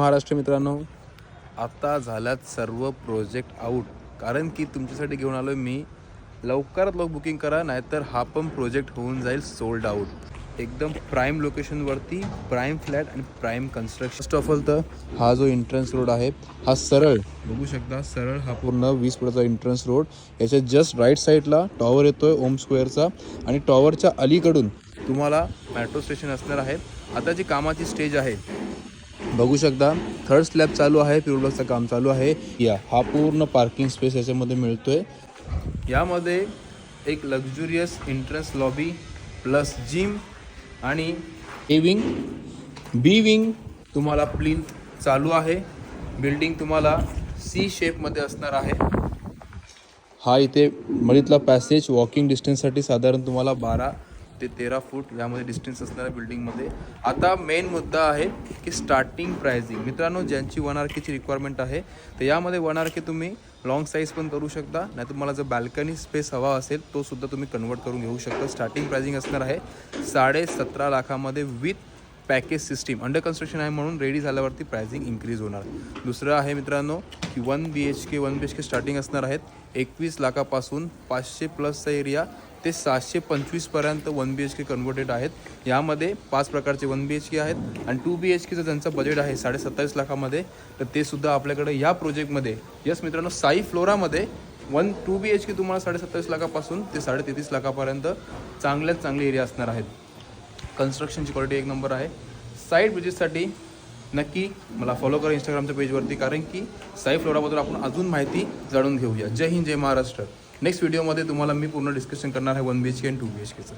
महाराष्ट्र मित्रांनो, आता झाल्यात सर्व प्रोजेक्ट आउट. कारण की तुमच्यासाठी घेऊन आलो मी. लवकरात लवकर बुकिंग करा, नाहीतर हा पण प्रोजेक्ट होऊन जाईल सोल्ड आउट. एकदम प्राईम लोकेशनवरती प्राईम फ्लॅट आणि prime construction. First of all तर हा जो एंट्रन्स रोड आहे हा सरळ बघू शकता, सरळ हा पूर्ण 20 फुटाचा एंट्रन्स रोड. याच्या जस्ट राईट साईडला टॉवर येतोय ओम स्क्वेअरचा आणि टॉवरच्या अलीकडून तुम्हाला मेट्रो स्टेशन असणार आहे. आता जी कामाची स्टेज आहे बघू शकता, थर्ड स्लॅब चालू आहे, प्युरब्लॉकचं काम चालू आहे. हा पूर्ण पार्किंग स्पेस याच्यामध्ये मिळतोय. यामध्ये एक luxurious entrance lobby plus gym आणि ए विंग बी विंग तुम्हाला प्लिंथ चालू आहे. बिल्डिंग तुम्हाला सी शेपमध्ये असणार आहे. हा इथे मधीतला पॅसेज वॉकिंग डिस्टन्ससाठी साधारण तुम्हाला 12 ते 13 फूट यामध्ये डिस्टन्स असणार आहे बिल्डिंगमध्ये. आता मेन मुद्दा आहे की स्टार्टिंग प्राइसिंग. मित्रांनो, ज्यांची 1 RKची रिक्वायरमेंट आहे तर यामध्ये 1 RK तुम्ही लॉंग साईज पण करू शकता, नाही तुम्हाला जर बॅल्कनी स्पेस हवा असेल तो सुद्धा तुम्ही कन्वर्ट करून घेऊ शकता. स्टार्टिंग प्राइसिंग असणार आहे 17.5 लाखामध्ये with package system. Under construction आहे म्हणून रेडी झाल्यावरती प्राइसिंग इन्क्रीज होणार. दुसरं आहे मित्रांनो की 1 BHK स्टार्टिंग असणार आहेत 21 लाखापासून. 500+ एरिया ते 725पर्यंत 1 BHK कन्वर्टेड आहेत. यामध्ये 5 प्रकारचे 1 BHK आहेत आणि 2 BHKचं ज्यांचं बजेट आहे 27.5 लाखामध्ये, तर ते सुद्धा आपल्याकडे या प्रोजेक्टमध्ये. यस मित्रांनो, साई फ्लोरामध्ये 2 BHK तुम्हाला 27.5 लाखापासून ते 33.5 लाखापर्यंत चांगल्यात चांगले एरिया असणार आहेत. कन्स्ट्रक्शनची क्वालिटी एक नंबर आहे. साईड विजिटसाठी नक्की मला फॉलो करा इंस्टाग्रामच्या पेजवरती, कारण की साई फ्लोराबद्दल आपण अजून माहिती जाणून घेऊया. जय हिंद, जय महाराष्ट्र. नेक्स्ट व्हिडिओमध्ये तुम्हाला मी पूर्ण डिस्कशन करणार आहे 1 BHK आणि 2 BHKचं.